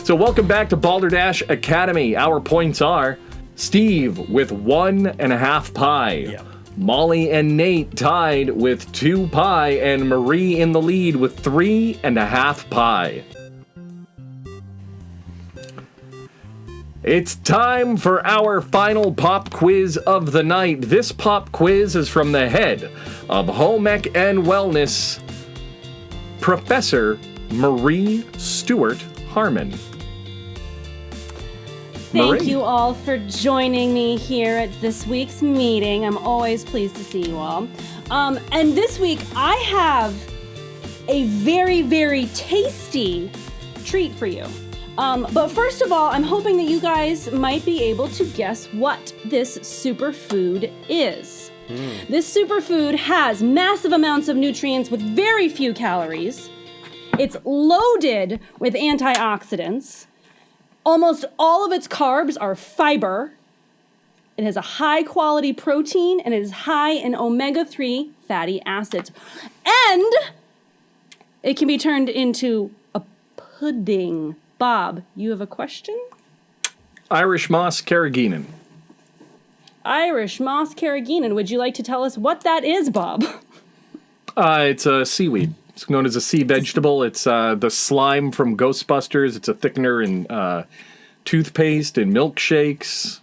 So welcome back to Balderdash Academy. Our points are Steve with 1.5 pie. Yeah. Molly and Nate tied with 2 pie, and Marie in the lead with 3.5 pie. It's time for our final pop quiz of the night. This pop quiz is from the head of Home Ec and Wellness, Professor Marie Stewart Harmon. Thank you all for joining me here at this week's meeting. I'm always pleased to see you all. And this week I have a very, very tasty treat for you. But first of all, I'm hoping that you guys might be able to guess what this superfood is. This superfood has massive amounts of nutrients with very few calories. It's loaded with antioxidants. Almost all of its carbs are fiber. It has a high quality protein and it is high in omega-3 fatty acids. And it can be turned into a pudding. Bob, you have a question? Irish moss carrageenan. Irish moss carrageenan. Would you like to tell us what that is, Bob? It's a seaweed. It's known as a sea vegetable. It's the slime from Ghostbusters. It's a thickener in toothpaste and milkshakes.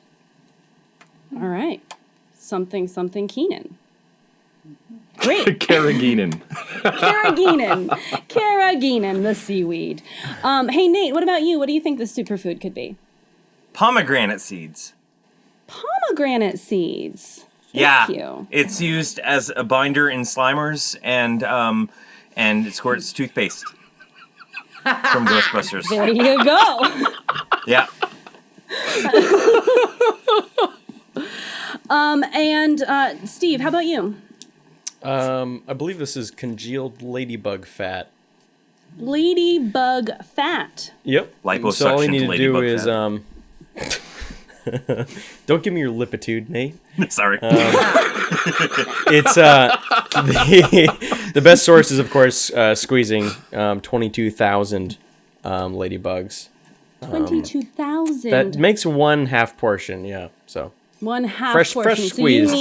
All right. Something Keenan. Great. Carrageenan. Carrageenan, the seaweed. Hey, Nate, what about you? What do you think this superfood could be? Pomegranate seeds. Pomegranate seeds. Yeah, Thank you. It's used as a binder in Slimers, and it squirts toothpaste from Ghostbusters. There you go. Yeah. And Steve, how about you? I believe this is congealed ladybug fat. Ladybug fat. Yep. Liposuction So all you need to do ladybug is fat. don't give me your lipitude, Nate. Sorry. It's the best source is of course squeezing 22,000 ladybugs. 22,000. That makes 1/2 portion. Yeah. So 1/2 fresh portion. So squeezed.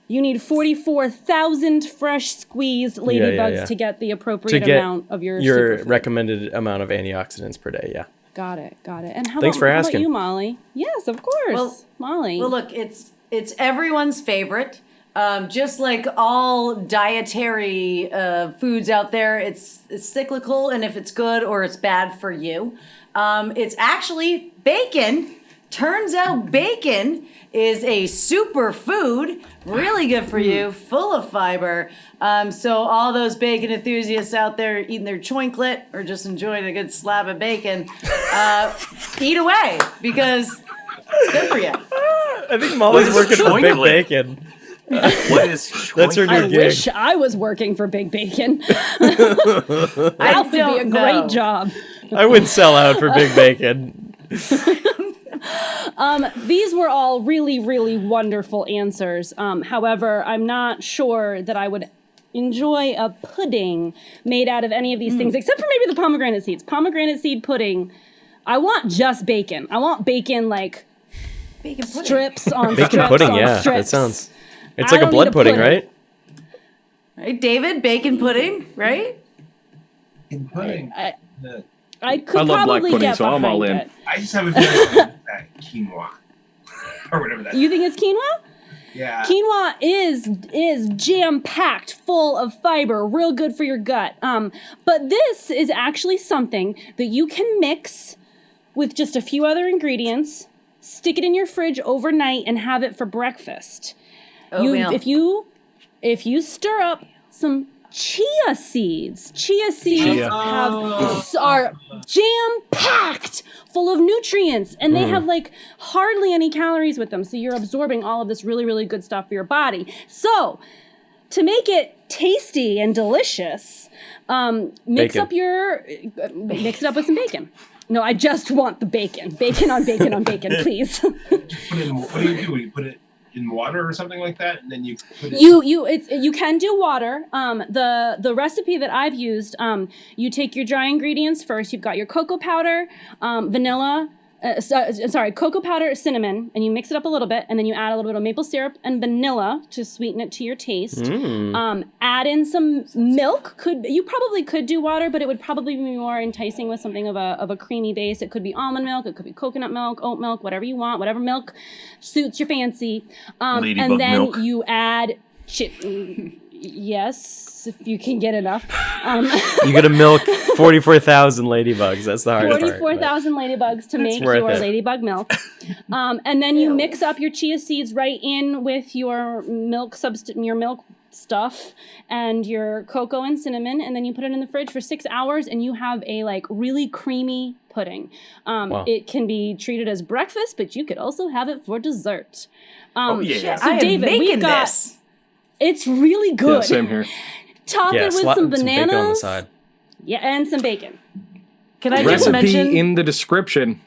you need 44,000 fresh squeezed ladybugs to get the appropriate amount of your superfood. Recommended amount of antioxidants per day. Yeah. Got it. And Thanks for how asking. about you, Molly? Yes, of course. Molly. Well, look, it's everyone's favorite. Just like all dietary foods out there, it's cyclical, and if it's good or it's bad for you. It's actually bacon. Turns out bacon is a super food, really good for you, full of fiber. So all those bacon enthusiasts out there eating their choinklet or just enjoying a good slab of bacon, eat away because it's good for you. I think Molly's working for Big choinklet? Bacon. What is That's her new I gig. wish I was working for Big Bacon. That would be a great job. I would sell out for Big Bacon. These were all really, really wonderful answers. However, I'm not sure that I would enjoy a pudding made out of any of these things, except for maybe the pomegranate seeds. Pomegranate seed pudding. I want just bacon. I want bacon like Bacon pudding. strips on Bacon strips pudding, on yeah. strips. That sounds. It's I like a don't blood need a pudding, pudding. right? Right, David? Bacon pudding, right? In pudding. I could I love black probably pudding, get so I'm all behind in. it. I just have a feeling that quinoa or whatever that. You think it's quinoa? Yeah. Quinoa is jam-packed full of fiber, real good for your gut. But this is actually something that you can mix with just a few other ingredients, stick it in your fridge overnight, and have it for breakfast. Oatmeal. If you stir up some chia seeds are jam-packed full of nutrients, and they have like hardly any calories with them, so you're absorbing all of this really, really good stuff for your body. So to make it tasty and delicious, mix it up with some bacon. No, I just want the bacon. Bacon on bacon on bacon, please. What do you do? You put it in water or something like that, and then you put it. You can do water. The recipe that I've used, you take your dry ingredients first. You've got your cocoa powder, vanilla. Cocoa powder, cinnamon, and you mix it up a little bit, and then you add a little bit of maple syrup and vanilla to sweeten it to your taste. Add in some milk. You probably could do water, but it would probably be more enticing with something of a creamy base. It could be almond milk, it could be coconut milk, oat milk, whatever you want, whatever milk suits your fancy. Ladybug and then milk. you add yes, if you can get enough. You gotta milk 44,000 ladybugs. That's the hard part. 44,000 ladybugs to make worth your it. ladybug milk. And then you mix up your chia seeds right in with your milk stuff and your cocoa and cinnamon, and then you put it in the fridge for 6 hours, and you have a really creamy pudding. Wow. It can be treated as breakfast, but you could also have it for dessert. Oh, yeah. So I am David, making we've got this. it's really good. Yeah, same here. Top it with some bananas. bacon on the side. Yeah, and some bacon. Can I just Recipe mention? in the description.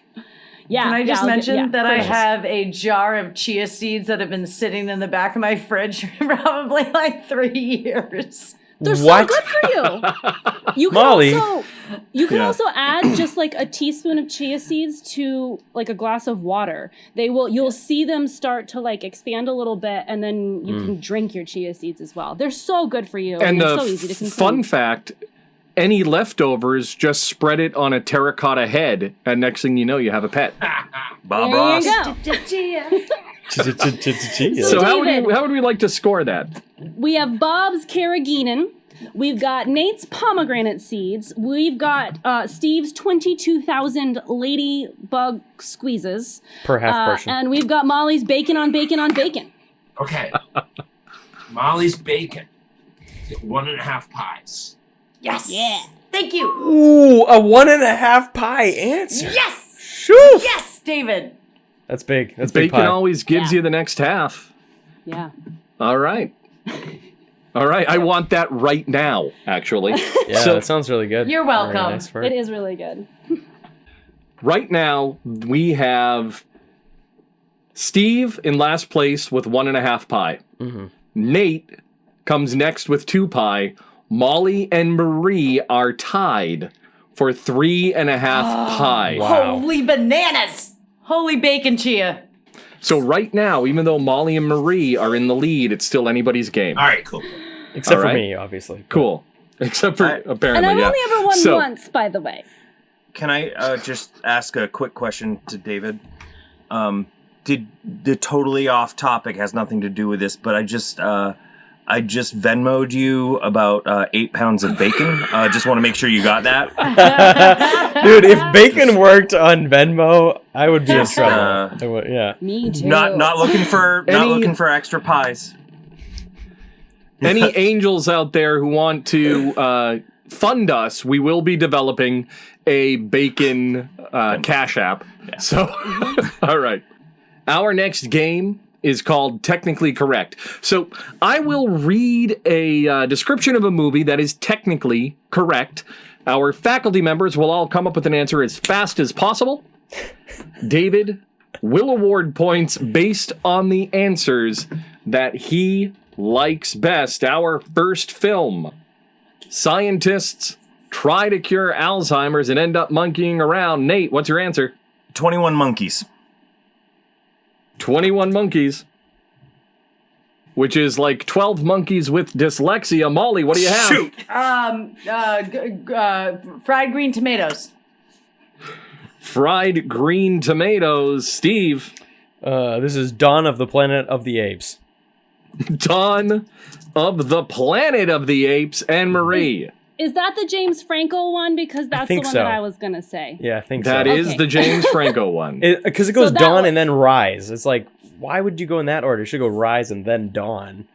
Yeah. Can I just mention that I please. have a jar of chia seeds that have been sitting in the back of my fridge for probably 3 years. They're What? so good for you. You can Molly. also add just a teaspoon of chia seeds to a glass of water. You'll see them start to expand a little bit, and then you can drink your chia seeds as well. They're so good for you, And they're the so easy to consume. fun fact, any leftovers, just spread it on a terracotta head, and next thing you know, you have a pet. Bob There Ross. you go. So how would we like to score that? We have Bob's carrageenan. We've got Nate's pomegranate seeds. We've got Steve's 22,000 ladybug squeezes. Per half portion. And we've got Molly's bacon on bacon on bacon. Okay. Molly's bacon. 1.5 pies. Yes. Yeah. Thank you. Ooh, a 1.5 pie answer. Yes. Shoo! Yes, David. That's big. That's big Bacon pie. always gives Yeah. you the next half. Yeah. All right. All right. I want that right now, actually. Yeah, So that sounds really good. You're welcome. Very nice work. It is really good. right now, we have Steve in last place with 1.5 pie. Mhm. Nate comes next with 2 pie. Molly and Marie are tied for 3.5 pie. Wow. Holy bananas. Holy bacon chia. So right now, even though Molly and Marie are in the lead, it's still anybody's game. All right, cool. Except All for right. me, obviously. Cool. Except for apparently, And I've yeah. only ever won So- once, by the way. Can I just ask a quick question to David? Did the totally off topic, has nothing to do with this, but I just Venmo'd you about 8 pounds of bacon. Just want to make sure you got that. Dude, if bacon worked on Venmo, I would be in trouble. I would, yeah. Me too. Not looking for Any- extra pies. Any angels out there who want to fund us, we will be developing a bacon cash app. So, all right. Our next game is called Technically Correct. So I will read a description of a movie that is technically correct. Our faculty members will all come up with an answer as fast as possible. David will award points based on the answers that he likes best. Our first film. Scientists try to cure Alzheimer's and end up monkeying around. Nate, what's your answer? 21 monkeys. 21 monkeys. Which is like 12 monkeys with dyslexia. Molly, what do you have? Shoot. Fried green tomatoes. Fried green tomatoes. Steve. This is Dawn of the Planet of the Apes. Dawn of the Planet of the Apes. And Marie. Is that the James Franco one? Because that's the think one so. that I was going to say. Yeah, I think That so. is Okay. the James Franco one. Because it goes So that Dawn one- and then Rise. It's like, why would you go in that order? It should go Rise and then Dawn.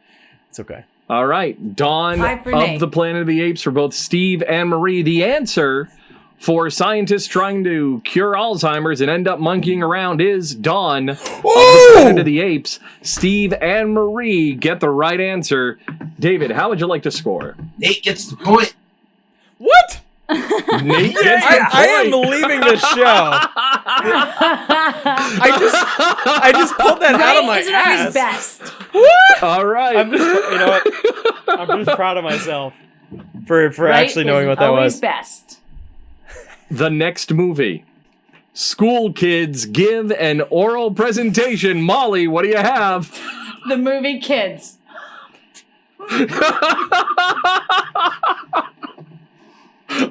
It's okay. All right. Dawn Pie for of Nate. the Planet of the Apes for both Steve and Marie. The answer for scientists trying to cure Alzheimer's and end up monkeying around is Dawn of the Planet of the Apes. Steve and Marie get the right answer. David, how would you like to score? Nate gets the point. What? Nate gets the I am point. leaving the show. I just pulled that out of my Isn't always ass. best. All right. I'm just, you know what? I'm just proud of myself for Right actually knowing is what that always was. best. The next movie. School kids give an oral presentation. Molly, what do you have? The movie Kids.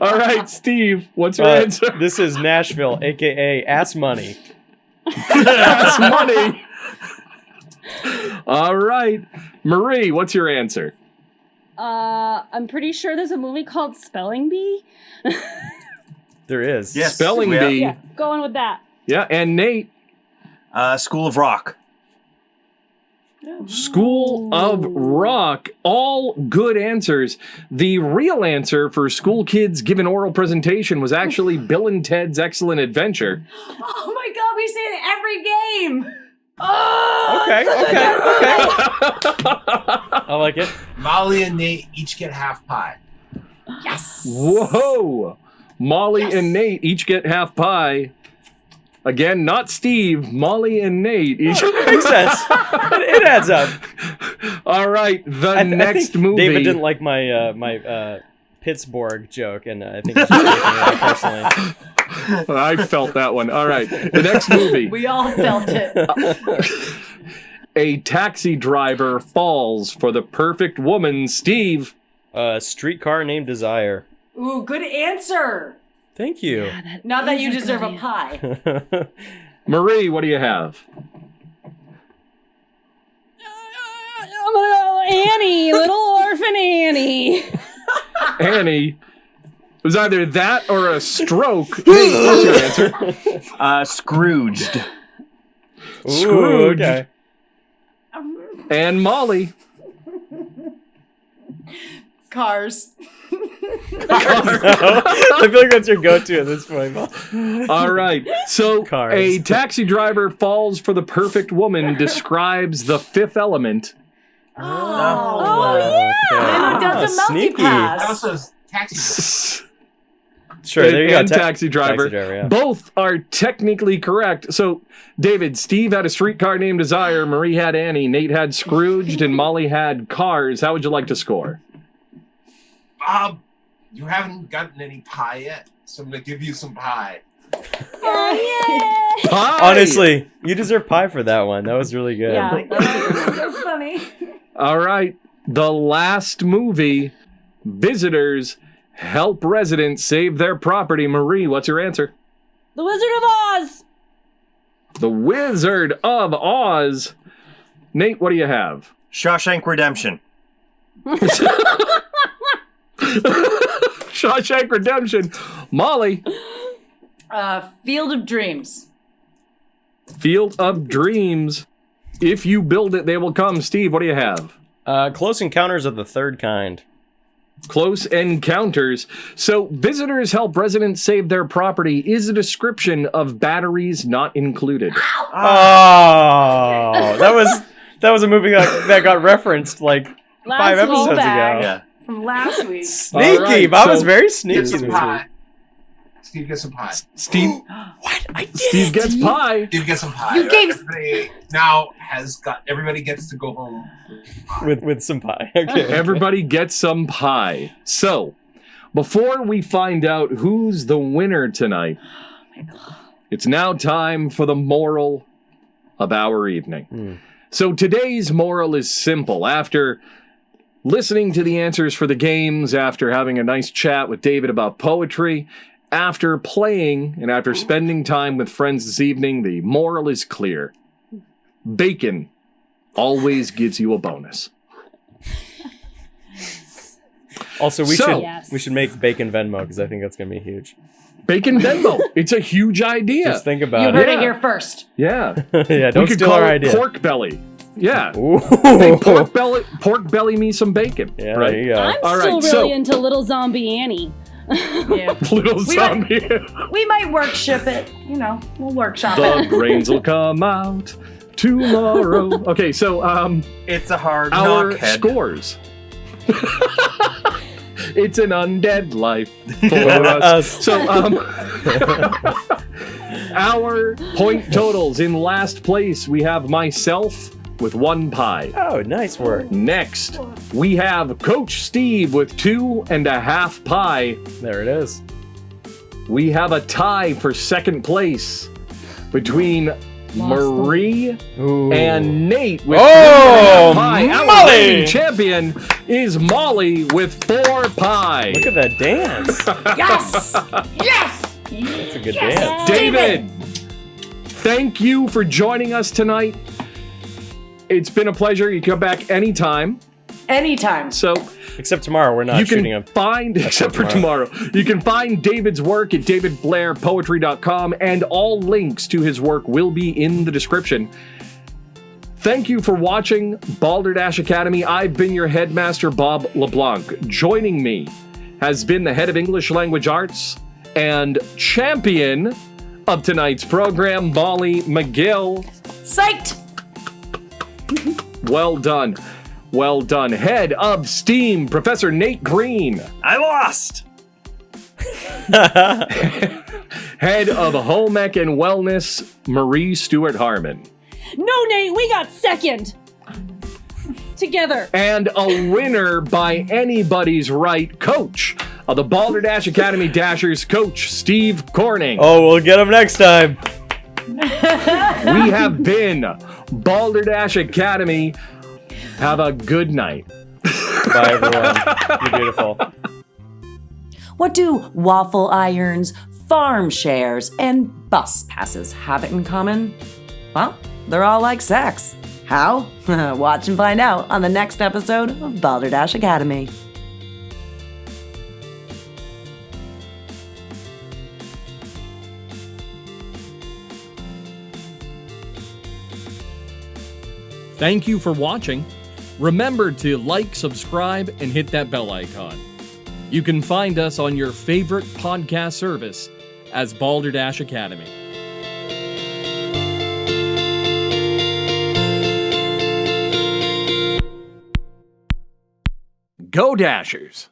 All right, Steve, what's your answer? This is Nashville, aka Ass Money. That's money. All right. Marie, what's your answer? I'm pretty sure there's a movie called Spelling Bee. There is. Yes. Spelling Yeah. Bee. Yeah, going with that. Yeah, and Nate, School of Rock. School of Rock. All good answers. The real answer for School Kids Give an Oral Presentation was actually Bill and Ted's Excellent Adventure. Oh my god, we say it every game. Okay. I like it. Molly and Nate each get half pie. Yes. Whoa! Molly and Nate each get half pie. Again, not Steve. Molly and Nate each. Makes sense. It adds up. All right, the I next think movie. David didn't like my my Pittsburgh joke, and I think he's taking it personally. I felt that one. All right, the next movie. We all felt it. A taxi driver falls for the perfect woman. Steve. Streetcar Named Desire. Ooh, good answer. Thank you. Not that is you a good deserve a answer. pie. Marie, what do you have? I'm gonna go Annie, little orphan Annie. Annie. It was either that or a stroke. Nate, what's your answer? Scrooged. Ooh, Scrooge. okay. And Molly. Cars. I feel like that's your go-to at this point. All right. So Cars. a taxi driver falls for the perfect woman describes the fifth element. Oh, Okay. And it does a Sneaky. That multi-pass. also is taxi. Sure, there you go. And taxi driver. Taxi driver, yeah. Both are technically correct. So, David, Steve had a streetcar named Desire, Marie had Annie, Nate had Scrooged, and Molly had Cars. How would you like to score? You haven't gotten any pie yet, so I'm gonna give you some pie. Oh, yeah. Pie! Honestly, you deserve pie for that one. That was really good. Yeah, that's so funny. All right. The last movie, Visitors Help Residents Save Their Property. Marie, what's your answer? The Wizard of Oz. The Wizard of Oz. Nate, what do you have? Shawshank Redemption. Shawshank Redemption. Molly, Field of Dreams. Field of Dreams. If you build it, they will come. Steve, what do you have? Close Encounters of the Third Kind. Close Encounters. So, Visitors Help Residents Save Their Property is a description of batteries not included. Oh, that was a movie that got referenced like 5 episodes ago. callback. Yeah. From last week. Sneaky. All right, Bob was so- very Get sneaky some this pie. week. Steve, get some pie. Steve, What? I did Steve gets pie. Steve, get some pie. You gave- Everybody gets to go home. with some pie. Okay. Everybody gets some pie. So, before we find out who's the winner tonight, it's now time for the moral of our evening. So, today's moral is simple. After listening to the answers for the games, after having a nice chat with David about poetry, after playing, and after spending time with friends this evening, the moral is clear. Bacon always gives you a bonus. Also, we So- should make bacon Venmo because I think that's gonna be huge. Bacon Venmo. It's a huge idea. Just think You about heard Yeah. it here first. Yeah. Yeah, We don't could steal call our it idea. pork belly. Yeah. Ooh. Hey, pork belly me some bacon. Yeah, right? there you go. I'm All still right, really so- into Little Zombie Annie. Yeah. Little We zombie. We might workshop it. You know, we'll workshop The it. brains will come out tomorrow. Okay, so It's a hard our knockhead. scores. It's an undead life for us. So, our point totals in last place, we have myself with 1 pie. Oh, nice work. Next, we have Coach Steve with 2.5 pie. There it is. We have a tie for second place between Marie and Nate with 3.5 pie. Our Molly! reigning champion is Molly with 4 pie. Look at that dance. Yes! Yes! That's a good dance. David, thank you for joining us tonight. It's been a pleasure. You come back anytime. Anytime. So Except tomorrow, we're not you shooting can a... find, except for tomorrow, you can find David's work at davidblairpoetry.com, and all links to his work will be in the description. Thank you for watching Balderdash Academy. I've been your headmaster, Bob LeBlanc. Joining me has been the head of English Language Arts and champion of tonight's program, Molly McGill. Psyched! Well done. Well done. Head of STEAM, Professor Nate Green. I lost. Head of Home Ec and Wellness, Marie Stewart Harmon. No, Nate, we got second. Together. And a winner by anybody's right, coach of the Balderdash Academy Dashers, Coach Steve Corning. Oh, we'll get him next time. We have been Balderdash Academy. Have a good night. Bye, everyone. You're beautiful. What do waffle irons, farm shares, and bus passes have in common? Well, they're all like sex. How? Watch and find out on the next episode of Balderdash Academy. Thank you for watching. Remember to like, subscribe, and hit that bell icon. You can find us on your favorite podcast service as Balderdash Academy. Go Dashers!